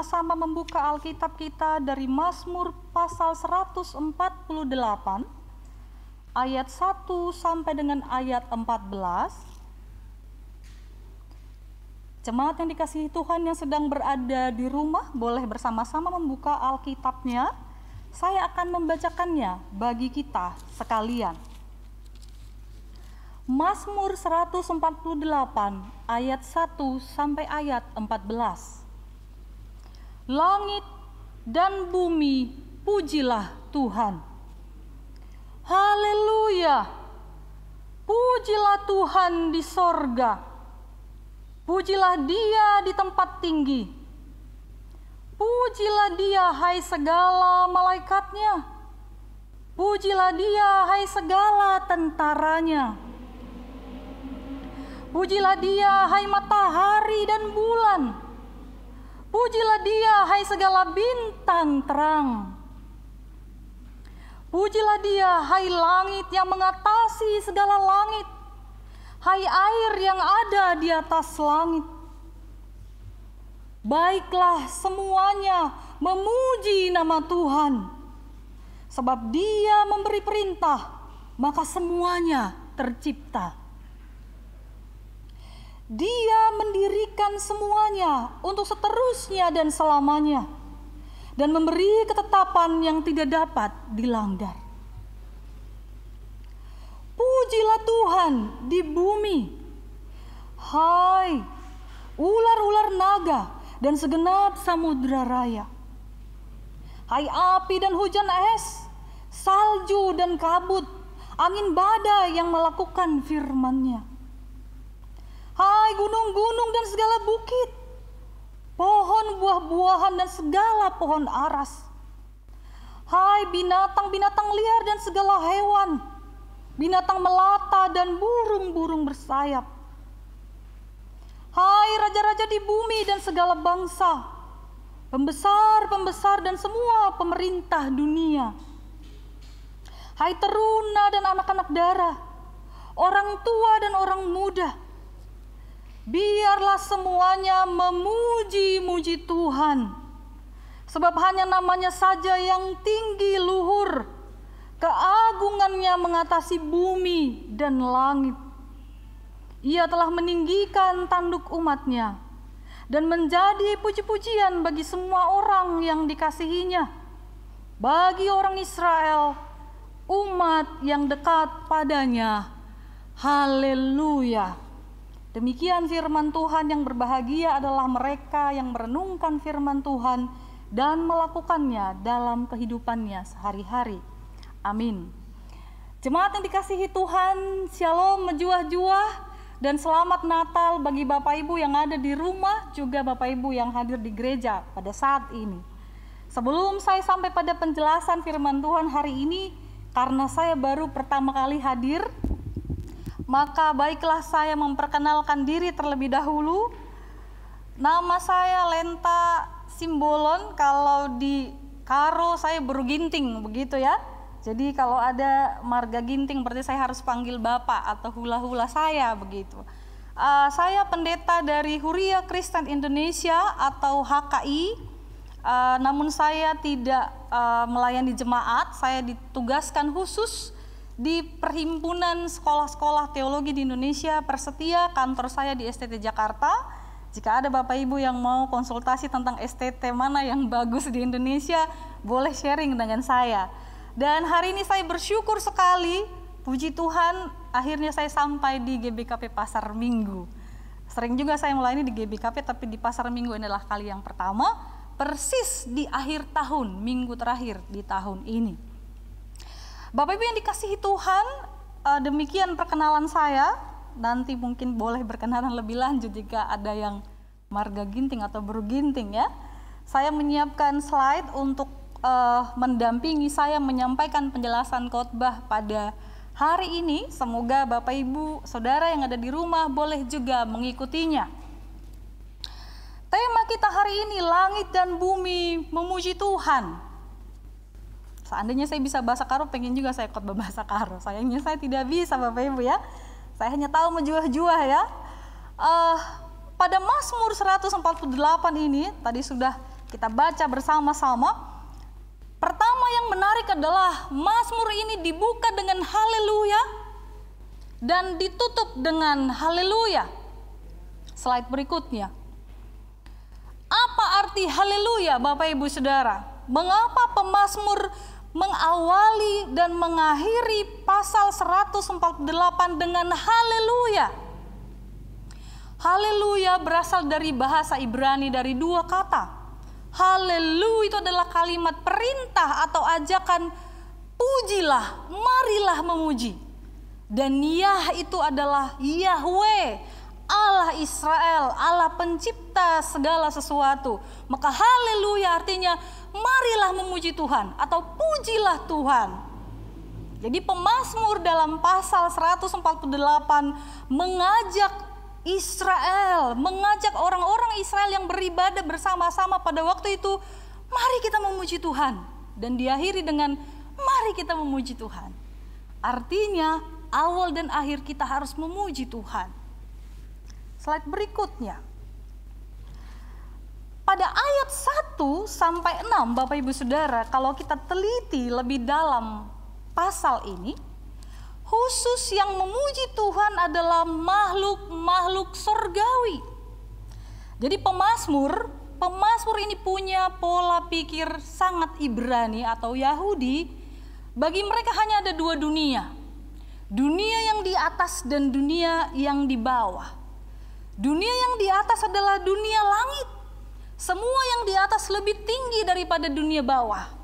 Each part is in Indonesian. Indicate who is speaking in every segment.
Speaker 1: bersama-sama membuka Alkitab kita dari Mazmur pasal 148 ayat 1 sampai dengan ayat 14. Jemaat yang dikasihi Tuhan yang sedang berada di rumah boleh bersama-sama membuka Alkitabnya. Saya akan membacakannya bagi kita sekalian. Mazmur 148 ayat 1 sampai ayat 14. Langit dan bumi pujilah Tuhan. Haleluya. Pujilah Tuhan di sorga. Pujilah Dia di tempat tinggi. Pujilah Dia hai segala malaikatnya. Pujilah Dia hai segala tentaranya. Pujilah Dia hai matahari dan bulan. Pujilah Dia hai segala bintang terang. Pujilah Dia hai langit yang mengatasi segala langit. Hai air yang ada di atas langit. Baiklah semuanya memuji nama Tuhan. Sebab Dia memberi perintah, maka semuanya tercipta. Dia mendirikan semuanya untuk seterusnya dan selamanya, dan memberi ketetapan yang tidak dapat dilanggar. Pujilah Tuhan di bumi, hai ular-ular naga dan segenap samudra raya. Hai api dan hujan es, salju dan kabut, angin badai yang melakukan firman-Nya. Hai gunung-gunung dan segala bukit, pohon buah-buahan dan segala pohon aras. Hai binatang-binatang liar dan segala hewan, binatang melata dan burung-burung bersayap. Hai raja-raja di bumi dan segala bangsa, pembesar-pembesar dan semua pemerintah dunia. Hai teruna dan anak-anak darah, orang tua dan orang muda, biarlah semuanya memuji-muji Tuhan, sebab hanya namanya saja yang tinggi luhur, keagungannya mengatasi bumi dan langit. Ia telah meninggikan tanduk umat-Nya dan menjadi puji-pujian bagi semua orang yang dikasihi-Nya, bagi orang Israel, umat yang dekat padanya. Haleluya. Demikian firman Tuhan. Yang berbahagia adalah mereka yang merenungkan firman Tuhan dan melakukannya dalam kehidupannya sehari-hari. Amin. Jemaat yang dikasihi Tuhan, Shalom menjuah-juah dan selamat Natal bagi Bapak Ibu yang ada di rumah, juga Bapak Ibu yang hadir di gereja pada saat ini. Sebelum saya sampai pada penjelasan firman Tuhan hari ini, karena saya baru pertama kali hadir, maka baiklah saya memperkenalkan diri terlebih dahulu. Nama saya Lenta Simbolon, kalau di Karo saya Buru Ginting, begitu ya. Jadi kalau ada marga ginting berarti saya harus panggil Bapak atau hula-hula saya, begitu. Saya pendeta dari Huria Kristen Indonesia atau HKI, namun saya tidak melayani jemaat. Saya ditugaskan khusus di Perhimpunan Sekolah-Sekolah Teologi di Indonesia Persetia, kantor saya di STT Jakarta. Jika ada Bapak Ibu yang mau konsultasi tentang STT mana yang bagus di Indonesia, boleh sharing dengan saya. Dan hari ini saya bersyukur sekali, puji Tuhan, akhirnya saya sampai di GBKP Pasar Minggu. Sering juga saya melayani di GBKP, tapi di Pasar Minggu ini adalah kali yang pertama, persis di akhir tahun, minggu terakhir di tahun ini. Bapak Ibu yang dikasihi Tuhan, demikian perkenalan saya. Nanti mungkin boleh berkenalan lebih lanjut jika ada yang marga ginting atau Buru Ginting ya. Saya menyiapkan slide untuk mendampingi saya menyampaikan penjelasan khotbah pada hari ini. Semoga Bapak Ibu Saudara yang ada di rumah boleh juga mengikutinya. Tema kita hari ini, langit dan bumi memuji Tuhan. Seandainya saya bisa bahasa Karo, pengen juga saya khotbah bahasa Karo. Sayangnya saya tidak bisa Bapak Ibu ya. Saya hanya tahu menjuah-juah ya. Pada Mazmur 148 ini, tadi sudah Kita baca bersama-sama. Pertama yang menarik adalah Mazmur ini dibuka dengan haleluya dan ditutup dengan haleluya. Slide berikutnya. Apa arti haleluya, Bapak Ibu Saudara? Mengapa pemazmur mengawali dan mengakhiri pasal 148 dengan haleluya? Haleluya berasal dari bahasa Ibrani dari dua kata. Haleluya itu adalah kalimat perintah atau ajakan, pujilah, marilah memuji. Dan Yah itu adalah Yahweh, Allah Israel, Allah pencipta segala sesuatu. Maka haleluya artinya marilah memuji Tuhan atau pujilah Tuhan. Jadi pemazmur dalam pasal 148 mengajak Israel, mengajak orang-orang Israel yang beribadah bersama-sama pada waktu itu, mari kita memuji Tuhan. Dan diakhiri dengan mari kita memuji Tuhan. Artinya awal dan akhir kita harus memuji Tuhan. Slide berikutnya. Pada ayat 1 sampai 6 Bapak Ibu Saudara, kalau kita teliti lebih dalam pasal ini, khusus yang memuji Tuhan adalah makhluk-makhluk surgawi. Jadi pemazmur ini punya pola pikir sangat Ibrani atau Yahudi. Bagi mereka hanya ada dua dunia. Dunia yang di atas dan dunia yang di bawah. Dunia yang di atas adalah dunia langit. Semua yang di atas lebih tinggi daripada dunia bawah.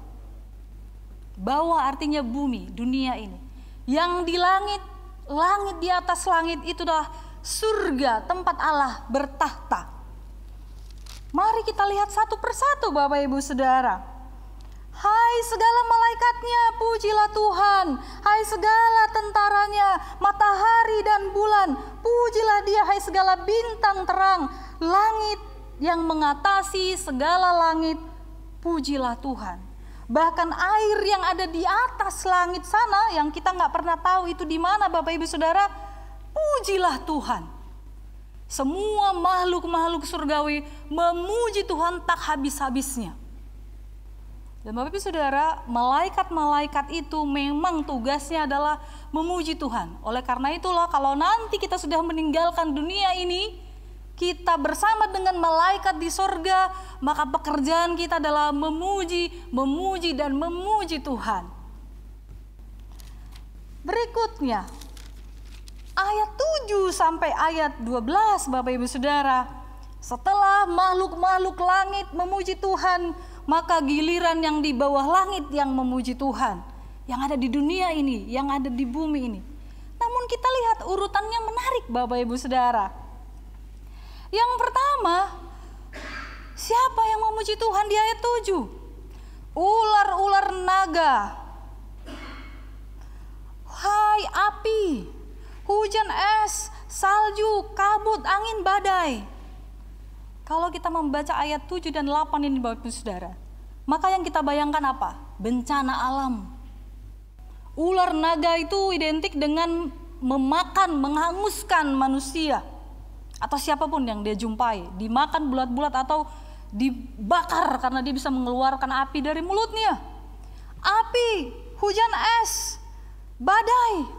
Speaker 1: Bawah artinya bumi, dunia ini. Yang di langit, langit di atas langit itu adalah surga, tempat Allah bertahta. Mari kita lihat satu persatu Bapak Ibu Saudara. Hai segala malaikatnya, pujilah Tuhan. Hai segala tentaranya, matahari dan bulan, pujilah Dia. Hai segala bintang terang, langit yang mengatasi segala langit, pujilah Tuhan. Bahkan air yang ada di atas langit sana yang kita nggak pernah tahu itu di mana Bapak Ibu Saudara, pujilah Tuhan. Semua makhluk-makhluk surgawi memuji Tuhan tak habis-habisnya. Dan Bapak Ibu Saudara, malaikat-malaikat itu memang tugasnya adalah memuji Tuhan. Oleh karena itulah kalau nanti kita sudah meninggalkan dunia ini, kita bersama dengan malaikat di sorga, maka pekerjaan kita adalah memuji, dan memuji Tuhan. Berikutnya, ayat 7 sampai ayat 12 Bapak Ibu Saudara. Setelah makhluk-makhluk langit memuji Tuhan, maka giliran yang di bawah langit yang memuji Tuhan. Yang ada di dunia ini, yang ada di bumi ini. Namun kita lihat urutannya menarik Bapak Ibu Saudara. Yang pertama, siapa yang memuji Tuhan di ayat 7? Ular-ular naga. Hai api, hujan es, salju, kabut, angin badai. Kalau kita membaca ayat 7 dan 8 ini Bapak Ibu Saudara, maka yang kita bayangkan apa? Bencana alam. Ular naga itu identik dengan memakan, menghanguskan manusia. Atau siapapun yang dia jumpai, dimakan bulat-bulat atau dibakar karena dia bisa mengeluarkan api dari mulutnya. Api, hujan es, badai.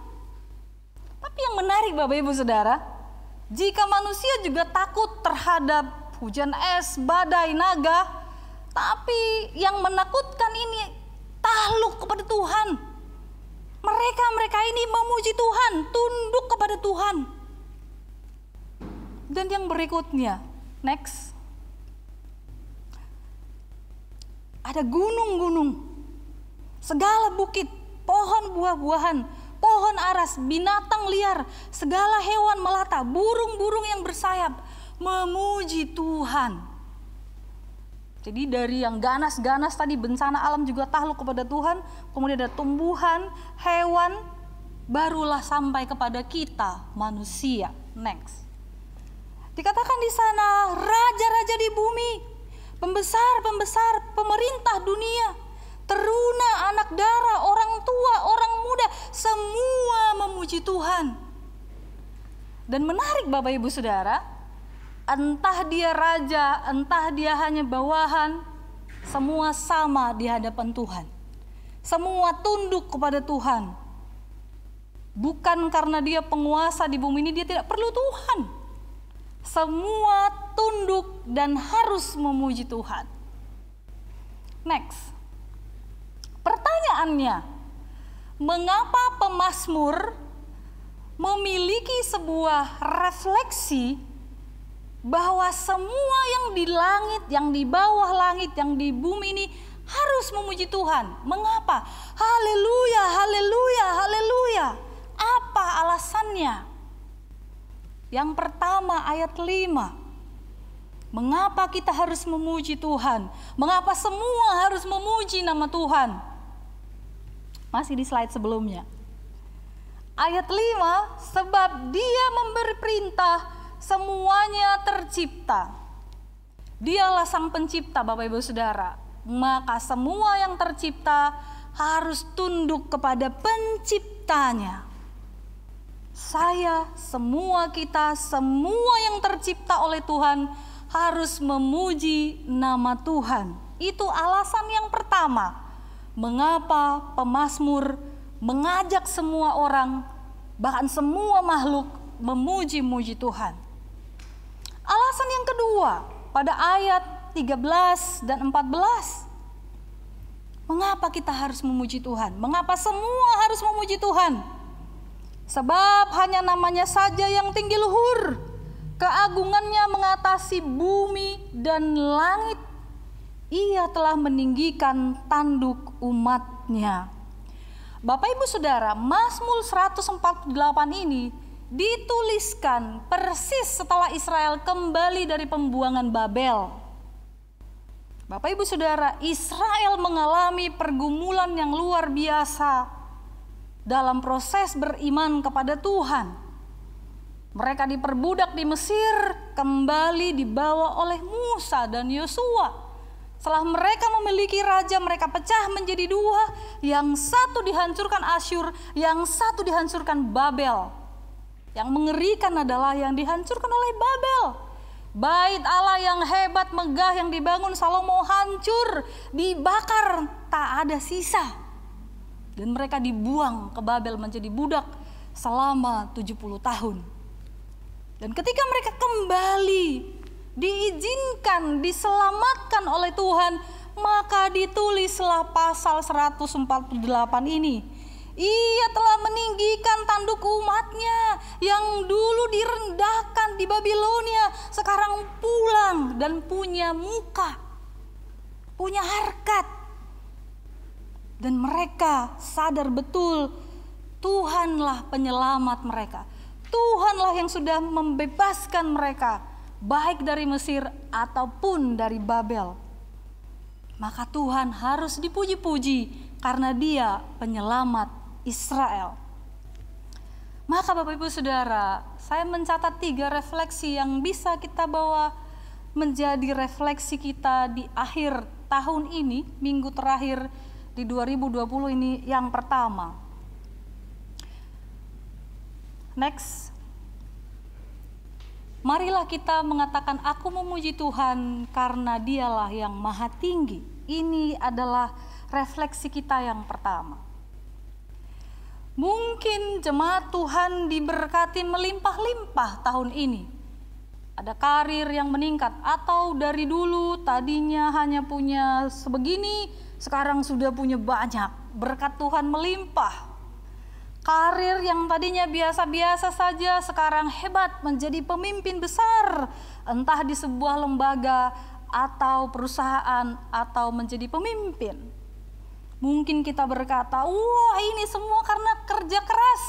Speaker 1: Tapi yang menarik Bapak Ibu Saudara, jika manusia juga takut terhadap hujan es, badai, naga, tapi yang menakutkan ini takluk kepada Tuhan. Mereka ini memuji Tuhan, tunduk kepada Tuhan. Dan yang berikutnya, next. Ada gunung-gunung, segala bukit, pohon buah-buahan, pohon aras, binatang liar, segala hewan melata, burung-burung yang bersayap, memuji Tuhan. Jadi dari yang ganas-ganas tadi, bencana alam juga takluk kepada Tuhan, kemudian ada tumbuhan, hewan, barulah sampai kepada kita manusia. Next. Dikatakan di sana raja-raja di bumi, pembesar-pembesar, pemerintah dunia, teruna, anak dara, orang tua, orang muda, semua memuji Tuhan. Dan menarik Bapak Ibu Saudara, entah dia raja, entah dia hanya bawahan, Semua sama di hadapan Tuhan. Semua tunduk kepada Tuhan. Bukan karena dia penguasa di bumi ini, dia tidak perlu Tuhan. Semua tunduk dan harus memuji Tuhan. Next. Pertanyaannya, mengapa pemazmur memiliki sebuah refleksi bahwa semua yang di langit, yang di bawah langit, yang di bumi ini harus memuji Tuhan? Mengapa? Haleluya, haleluya, haleluya. Apa alasannya? Yang pertama, ayat 5. Mengapa kita harus memuji Tuhan? Mengapa semua harus memuji nama Tuhan? Masih di slide sebelumnya. Ayat 5, sebab Dia memberi perintah, semuanya tercipta. Dialah Sang Pencipta, Bapak Ibu Saudara. Maka semua yang tercipta harus tunduk kepada Penciptanya. Saya, semua kita, semua yang tercipta oleh Tuhan harus memuji nama Tuhan. Itu alasan yang pertama. Mengapa pemazmur mengajak semua orang, bahkan semua makhluk, memuji-muji Tuhan. Alasan yang kedua, pada ayat 13 dan 14. Mengapa kita harus memuji Tuhan? Mengapa semua harus memuji Tuhan? Sebab hanya namanya saja yang tinggi luhur, keagungannya mengatasi bumi dan langit. Ia telah meninggikan tanduk umatnya. Bapak Ibu Saudara, Mazmur 148 ini dituliskan persis setelah Israel kembali dari pembuangan Babel. Bapak Ibu Saudara, Israel mengalami pergumulan yang luar biasa dalam proses beriman kepada Tuhan. Mereka diperbudak di Mesir, kembali dibawa oleh Musa dan Yosua. Setelah mereka memiliki raja, mereka pecah menjadi dua. Yang satu dihancurkan Asyur, yang satu dihancurkan Babel. Yang mengerikan adalah yang dihancurkan oleh Babel. Bait Allah yang hebat, megah yang dibangun Salomo hancur, dibakar, tak ada sisa. Dan mereka dibuang ke Babel menjadi budak selama 70 tahun. Dan ketika mereka kembali, diizinkan, diselamatkan oleh Tuhan, maka ditulislah pasal 148 ini. Ia telah meninggikan tanduk umatnya yang dulu direndahkan di Babilonia, sekarang pulang dan punya muka, punya harkat. Dan mereka sadar betul Tuhanlah penyelamat mereka. Tuhanlah yang sudah membebaskan mereka, baik dari Mesir ataupun dari Babel. Maka Tuhan harus dipuji-puji karena Dia penyelamat Israel. Maka Bapak Ibu Saudara, saya mencatat 3 refleksi yang bisa kita bawa menjadi refleksi kita di akhir tahun ini, minggu terakhir di 2020 ini. Yang pertama, next, marilah kita mengatakan aku memuji Tuhan karena Dialah yang maha tinggi. Ini adalah refleksi kita yang pertama. Mungkin jemaat Tuhan diberkati melimpah-limpah tahun ini. Ada karir yang meningkat, atau dari dulu tadinya hanya punya sebegini, sekarang sudah punya banyak. Berkat Tuhan melimpah. Karir yang tadinya biasa-biasa saja sekarang hebat, menjadi pemimpin besar, entah di sebuah lembaga atau perusahaan atau menjadi pemimpin. Mungkin kita berkata, wah ini semua karena kerja keras.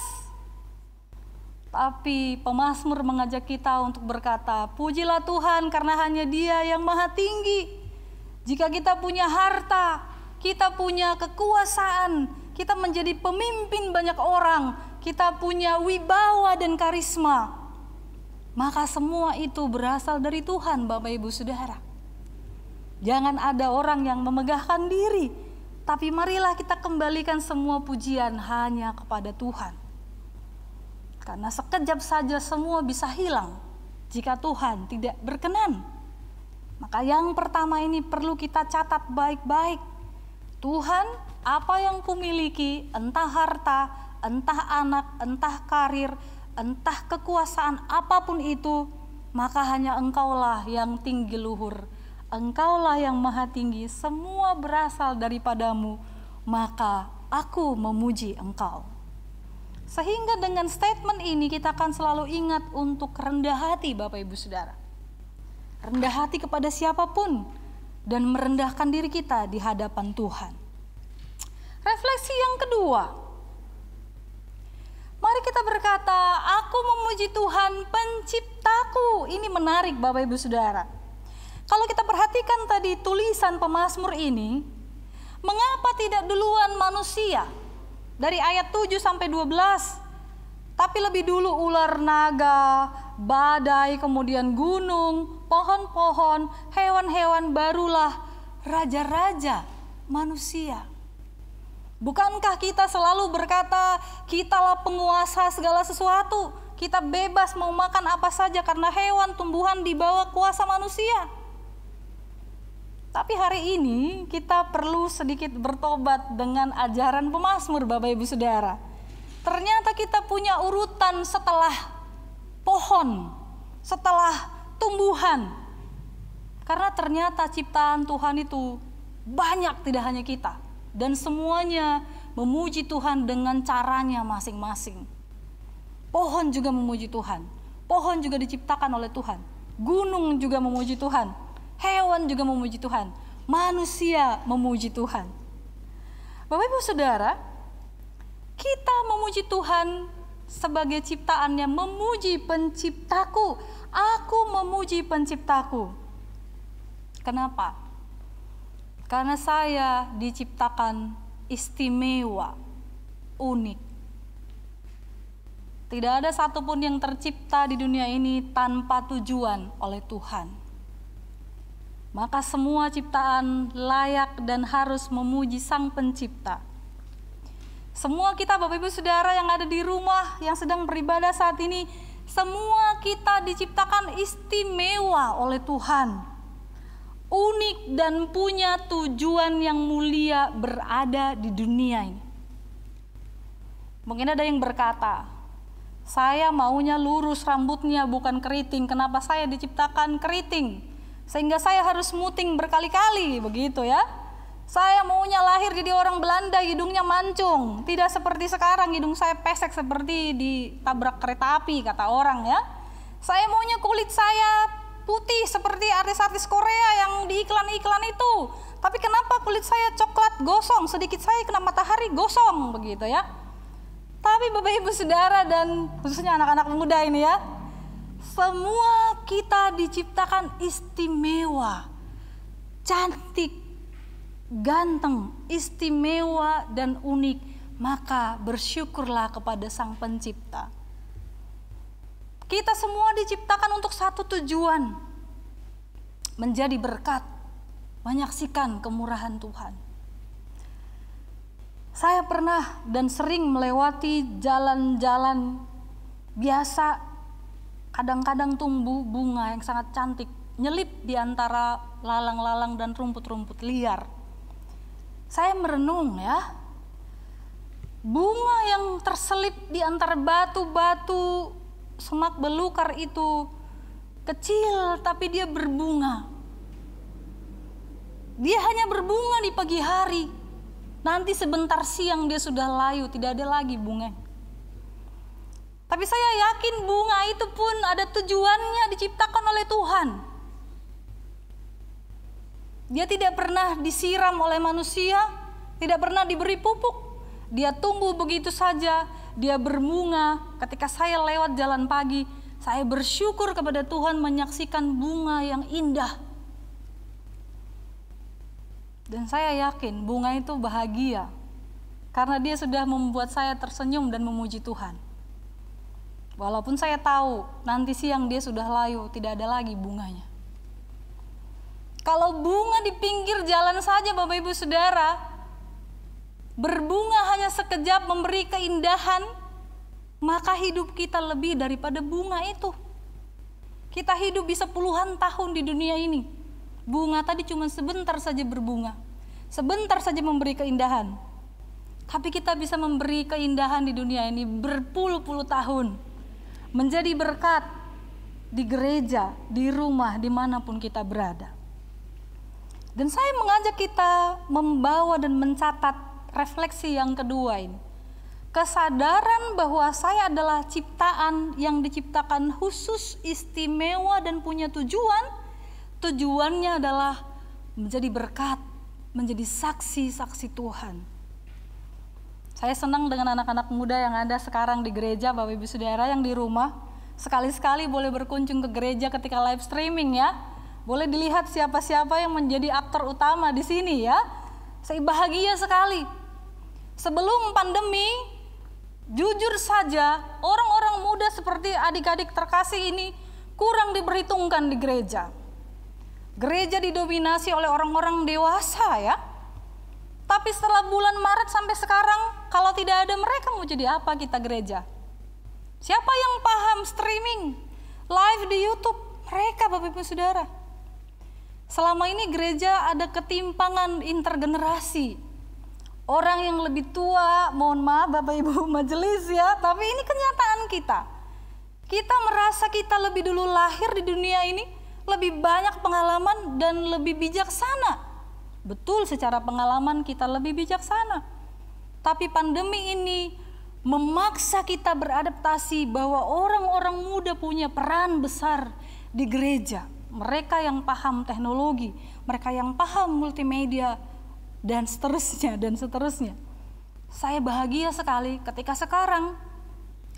Speaker 1: Tapi pemazmur mengajak kita untuk berkata, pujilah Tuhan karena hanya Dia yang maha tinggi. Jika kita punya harta, kita punya kekuasaan, kita menjadi pemimpin banyak orang, kita punya wibawa dan karisma, maka semua itu berasal dari Tuhan, Bapak Ibu Saudara. Jangan ada orang yang memegahkan diri, tapi marilah kita kembalikan semua pujian hanya kepada Tuhan. Karena sekejap saja semua bisa hilang jika Tuhan tidak berkenan. Maka yang pertama ini perlu kita catat baik-baik. Tuhan, apa yang kumiliki, entah harta, entah anak, entah karir, entah kekuasaan apapun itu, maka hanya Engkaulah yang tinggi luhur. Engkaulah yang maha tinggi, semua berasal daripadamu, maka aku memuji Engkau. Sehingga dengan statement ini kita akan selalu ingat untuk rendah hati, Bapak Ibu Saudara. Rendah hati kepada siapapun dan merendahkan diri kita di hadapan Tuhan. Refleksi yang kedua, mari kita berkata, aku memuji Tuhan penciptaku. Ini menarik Bapak Ibu Saudara. Kalau kita perhatikan tadi tulisan pemazmur ini, mengapa tidak duluan manusia? Dari ayat 7 sampai 12. Tapi lebih dulu ular naga, badai, kemudian gunung, pohon-pohon, hewan-hewan, barulah raja-raja manusia. Bukankah kita selalu berkata, kitalah penguasa segala sesuatu, kita bebas mau makan apa saja karena hewan, tumbuhan di bawah kuasa manusia. Tapi hari ini kita perlu sedikit bertobat dengan ajaran pemazmur, Bapak Ibu Saudara. Ternyata kita punya urutan setelah pohon, setelah tumbuhan. Karena ternyata ciptaan Tuhan itu banyak, tidak hanya kita. Dan semuanya memuji Tuhan dengan caranya masing-masing. Pohon juga memuji Tuhan. Pohon juga diciptakan oleh Tuhan. Gunung juga memuji Tuhan. Hewan juga memuji Tuhan. Manusia memuji Tuhan. Bapak Ibu Saudara, kita memuji Tuhan sebagai ciptaannya, memuji penciptaku. Aku memuji penciptaku. Kenapa? Karena saya diciptakan istimewa, unik. Tidak ada satupun yang tercipta di dunia ini tanpa tujuan oleh Tuhan. Maka semua ciptaan layak dan harus memuji Sang Pencipta. Semua kita Bapak Ibu Saudara yang ada di rumah, yang sedang beribadah saat ini, semua kita diciptakan istimewa oleh Tuhan. Unik dan punya tujuan yang mulia berada di dunia ini. Mungkin ada yang berkata, saya maunya lurus rambutnya bukan keriting. Kenapa saya diciptakan keriting? Sehingga saya harus muting berkali-kali, begitu ya. Saya maunya lahir jadi orang Belanda, hidungnya mancung. Tidak seperti sekarang, hidung saya pesek seperti ditabrak kereta api, kata orang ya. Saya maunya kulit saya putih seperti artis-artis Korea yang di iklan-iklan itu. Tapi kenapa kulit saya coklat gosong, sedikit saya kena matahari gosong, begitu ya. Tapi Bapak Ibu Saudara dan khususnya anak-anak muda ini ya, semua kita diciptakan istimewa, cantik, ganteng, istimewa dan unik. Maka bersyukurlah kepada Sang Pencipta. Kita semua diciptakan untuk satu tujuan, menjadi berkat, menyaksikan kemurahan Tuhan. Saya pernah dan sering melewati jalan-jalan biasa. Kadang-kadang tumbuh bunga yang sangat cantik, nyelip di antara lalang-lalang dan rumput-rumput liar. Saya merenung ya, bunga yang terselip di antara batu-batu semak belukar itu kecil, tapi dia berbunga. Dia hanya berbunga di pagi hari, nanti sebentar siang dia sudah layu, tidak ada lagi bunga. Tapi saya yakin bunga itu pun ada tujuannya, diciptakan oleh Tuhan. Dia tidak pernah disiram oleh manusia, tidak pernah diberi pupuk. Dia tumbuh begitu saja, dia berbunga. Ketika saya lewat jalan pagi, saya bersyukur kepada Tuhan menyaksikan bunga yang indah. Dan saya yakin bunga itu bahagia, karena dia sudah membuat saya tersenyum dan memuji Tuhan. Walaupun saya tahu nanti siang dia sudah layu, tidak ada lagi bunganya. Kalau bunga di pinggir jalan saja Bapak Ibu Saudara, berbunga hanya sekejap memberi keindahan, maka hidup kita lebih daripada bunga itu. Kita hidup bisa puluhan tahun di dunia ini, Bunga tadi cuma sebentar saja berbunga, sebentar saja memberi keindahan. Tapi kita bisa memberi keindahan di dunia ini berpuluh-puluh tahun, menjadi berkat di gereja, di rumah, dimanapun kita berada. Dan saya mengajak kita membawa dan mencatat refleksi yang kedua ini. Kesadaran bahwa saya adalah ciptaan yang diciptakan khusus, istimewa, dan punya tujuan. Tujuannya adalah menjadi berkat, menjadi saksi-saksi Tuhan. Saya senang dengan anak-anak muda yang ada sekarang di gereja, Bapak Ibu Saudara yang di rumah. Sekali-sekali boleh berkunjung ke gereja ketika live streaming ya. Boleh dilihat siapa-siapa yang menjadi aktor utama di sini ya. Saya bahagia sekali. Sebelum pandemi, jujur saja orang-orang muda seperti adik-adik terkasih ini kurang diperhitungkan di gereja. Gereja didominasi oleh orang-orang dewasa ya. Tapi setelah bulan Maret sampai sekarang, kalau tidak ada mereka mau jadi apa kita gereja? Siapa yang paham streaming, live di YouTube? Mereka Bapak Ibu Saudara. Selama ini gereja ada ketimpangan intergenerasi. Orang yang lebih tua, mohon maaf Bapak Ibu majelis ya, tapi ini kenyataan kita. Kita merasa kita lebih dulu lahir di dunia ini, lebih banyak pengalaman dan lebih bijaksana. Betul, secara pengalaman kita lebih bijaksana. Tapi pandemi ini memaksa kita beradaptasi bahwa orang-orang muda punya peran besar di gereja. Mereka yang paham teknologi, mereka yang paham multimedia, dan seterusnya, dan seterusnya. Saya bahagia sekali ketika sekarang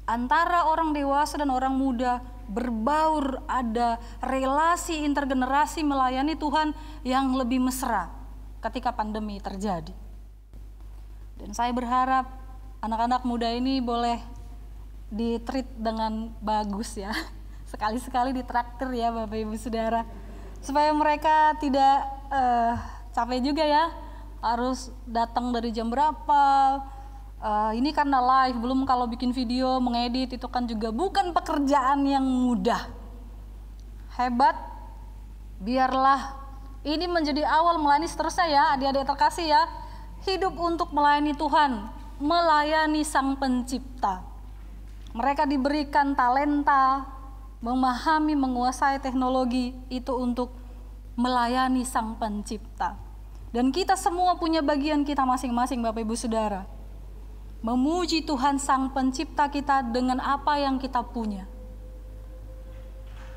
Speaker 1: antara orang dewasa dan orang muda berbaur, ada relasi intergenerasi melayani Tuhan yang lebih mesra ketika pandemi terjadi. Dan saya berharap anak-anak muda ini boleh di-treat dengan bagus ya. Sekali-sekali ditraktir ya Bapak Ibu Saudara. Supaya mereka tidak capek juga ya, harus datang dari jam berapa. Ini karena live, belum kalau bikin video, mengedit itu kan juga bukan pekerjaan yang mudah. Hebat, biarlah ini menjadi awal melayani seterusnya ya, adik-adik terkasih ya. Hidup untuk melayani Tuhan, melayani Sang Pencipta. Mereka diberikan talenta, memahami, menguasai teknologi itu untuk melayani Sang Pencipta. Dan kita semua punya bagian kita masing-masing Bapak Ibu Saudara. Memuji Tuhan Sang Pencipta kita dengan apa yang kita punya.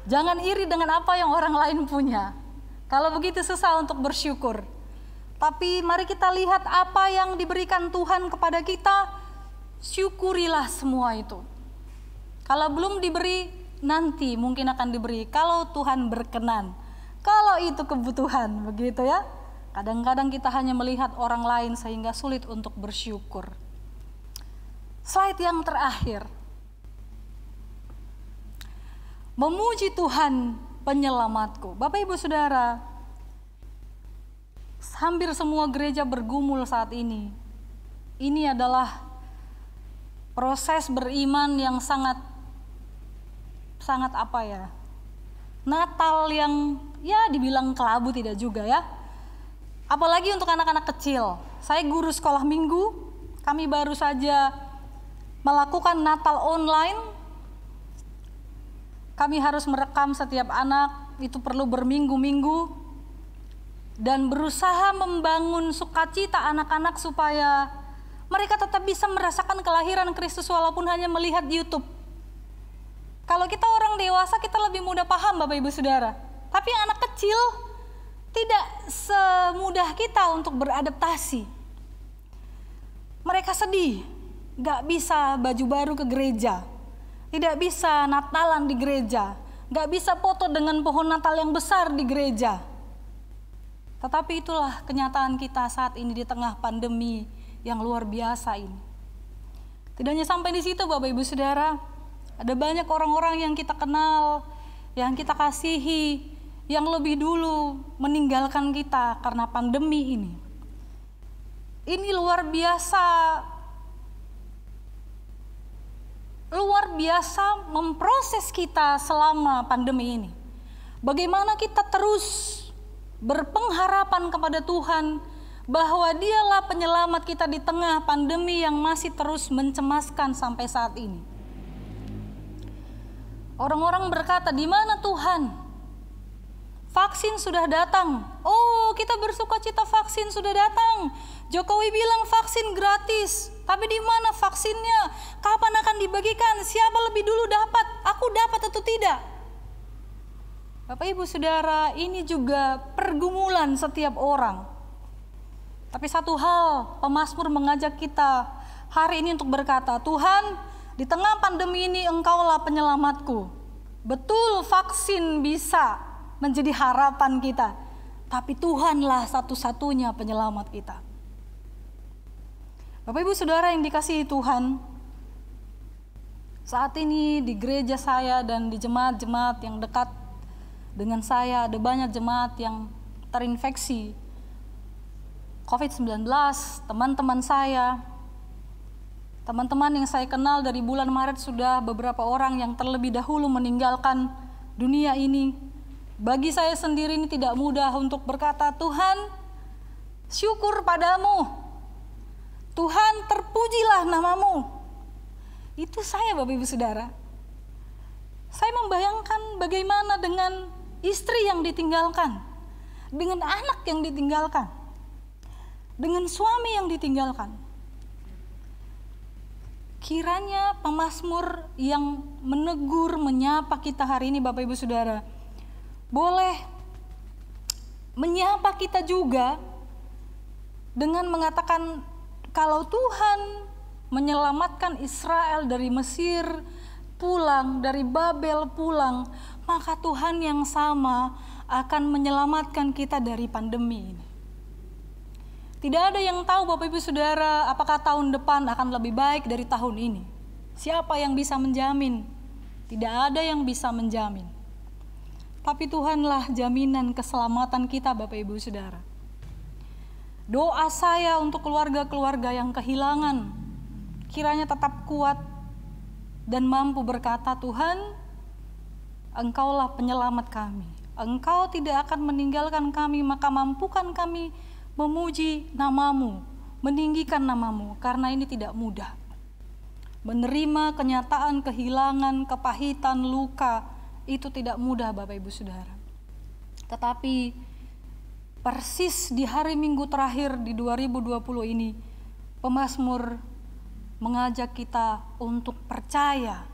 Speaker 1: Jangan iri dengan apa yang orang lain punya. Kalau begitu susah untuk bersyukur. Tapi mari kita lihat apa yang diberikan Tuhan kepada kita, syukurilah semua itu. Kalau belum diberi, nanti mungkin akan diberi kalau Tuhan berkenan. Kalau itu kebutuhan, begitu ya. Kadang-kadang kita hanya melihat orang lain sehingga sulit untuk bersyukur. Slide yang terakhir. Memuji Tuhan penyelamatku. Bapak Ibu Saudara, hampir semua gereja bergumul saat ini. Ini adalah proses beriman yang sangat apa ya? Natal yang ya dibilang kelabu tidak juga ya. Apalagi untuk anak-anak kecil. Saya guru sekolah minggu, kami baru saja melakukan Natal online. Kami harus merekam setiap anak, itu perlu berminggu-minggu. Dan berusaha membangun sukacita anak-anak supaya mereka tetap bisa merasakan kelahiran Kristus walaupun hanya melihat YouTube. Kalau kita orang dewasa kita lebih mudah paham Bapak Ibu Saudara. Tapi anak kecil tidak semudah kita untuk beradaptasi. Mereka sedih. Gak bisa baju baru ke gereja, tidak bisa Natalan di gereja, gak bisa foto dengan pohon Natal yang besar di gereja. Tetapi itulah kenyataan kita saat ini di tengah pandemi yang luar biasa ini. Tidak hanya sampai di situ Bapak Ibu Saudara, ada banyak orang-orang yang kita kenal, yang kita kasihi, yang lebih dulu meninggalkan kita karena pandemi ini. Ini luar biasa memproses kita selama pandemi ini. Bagaimana kita terus berpengharapan kepada Tuhan bahwa Dialah penyelamat kita di tengah pandemi yang masih terus mencemaskan sampai saat ini. Orang-orang berkata, "Di mana Tuhan? Vaksin sudah datang." Oh, kita bersukacita vaksin sudah datang. Jokowi bilang vaksin gratis. Tapi di mana vaksinnya? Kapan akan dibagikan? Siapa lebih dulu dapat? Aku dapat atau tidak? Bapak Ibu Saudara, ini juga pergumulan setiap orang. Tapi satu hal, pemazmur mengajak kita hari ini untuk berkata, "Tuhan, di tengah pandemi ini Engkaulah penyelamatku." Betul, vaksin bisa menjadi harapan kita, tapi Tuhanlah satu-satunya penyelamat kita. Bapak Ibu Saudara yang dikasihi Tuhan, saat ini di gereja saya dan di jemaat-jemaat yang dekat dengan saya, ada banyak jemaat yang terinfeksi COVID-19. Teman-teman saya, teman-teman yang saya kenal dari bulan Maret, sudah beberapa orang yang terlebih dahulu meninggalkan dunia ini. Bagi saya sendiri ini tidak mudah untuk berkata, "Tuhan, syukur padamu. Tuhan, terpujilah namamu." Itu saya, Bapak Ibu Saudara. Saya membayangkan bagaimana dengan istri yang ditinggalkan, dengan anak yang ditinggalkan, dengan suami yang ditinggalkan. Kiranya pemazmur yang menegur, menyapa kita hari ini, Bapak Ibu Saudara, boleh menyapa kita juga dengan mengatakan, kalau Tuhan menyelamatkan Israel dari Mesir pulang, dari Babel pulang, maka Tuhan yang sama akan menyelamatkan kita dari pandemi ini. Tidak ada yang tahu, Bapak Ibu Saudara, apakah tahun depan akan lebih baik dari tahun ini. Siapa yang bisa menjamin? Tidak ada yang bisa menjamin. Tapi Tuhanlah jaminan keselamatan kita, Bapak Ibu Saudara. Doa saya untuk keluarga-keluarga yang kehilangan, kiranya tetap kuat dan mampu berkata, "Tuhan, Engkaulah penyelamat kami. Engkau tidak akan meninggalkan kami, maka mampukan kami memuji namamu, meninggikan namamu." Karena ini tidak mudah. Menerima kenyataan kehilangan, kepahitan, luka, itu tidak mudah, Bapak Ibu Saudara. Tetapi persis di hari Minggu terakhir di 2020 ini, pemazmur mengajak kita untuk percaya,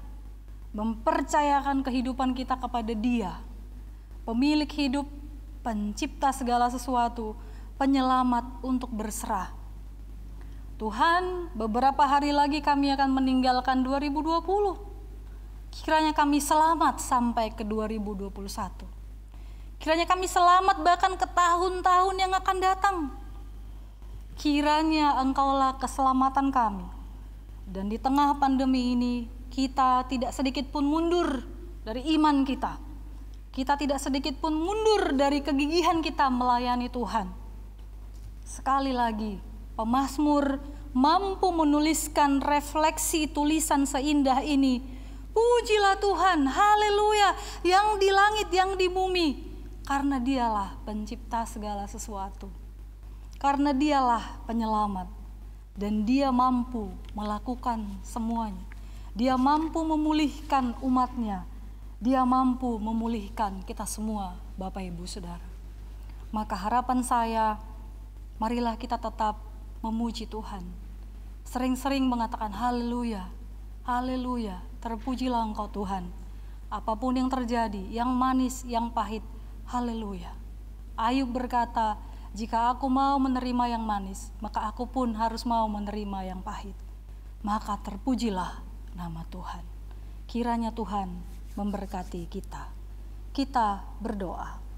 Speaker 1: mempercayakan kehidupan kita kepada Dia, pemilik hidup, pencipta segala sesuatu, penyelamat, untuk berserah. Tuhan, beberapa hari lagi kami akan meninggalkan 2020. Kiranya kami selamat sampai ke 2021. Kiranya kami selamat bahkan ke tahun-tahun yang akan datang. Kiranya Engkaulah keselamatan kami. Dan di tengah pandemi ini, kita tidak sedikit pun mundur dari iman kita. Kita tidak sedikit pun mundur dari kegigihan kita melayani Tuhan. Sekali lagi, pemazmur mampu menuliskan refleksi tulisan seindah ini. Pujilah Tuhan, haleluya, yang di langit, yang di bumi, karena Dialah pencipta segala sesuatu. Karena Dialah penyelamat, dan Dia mampu melakukan semuanya. Dia mampu memulihkan umatnya, Dia mampu memulihkan kita semua, Bapak Ibu Saudara. Maka harapan saya, marilah kita tetap memuji Tuhan. Sering-sering mengatakan haleluya, haleluya, terpujilah Engkau Tuhan. Apapun yang terjadi, yang manis, yang pahit, haleluya. Ayub berkata, "Jika aku mau menerima yang manis, maka aku pun harus mau menerima yang pahit." Maka terpujilah nama Tuhan. Kiranya Tuhan memberkati kita. Kita berdoa.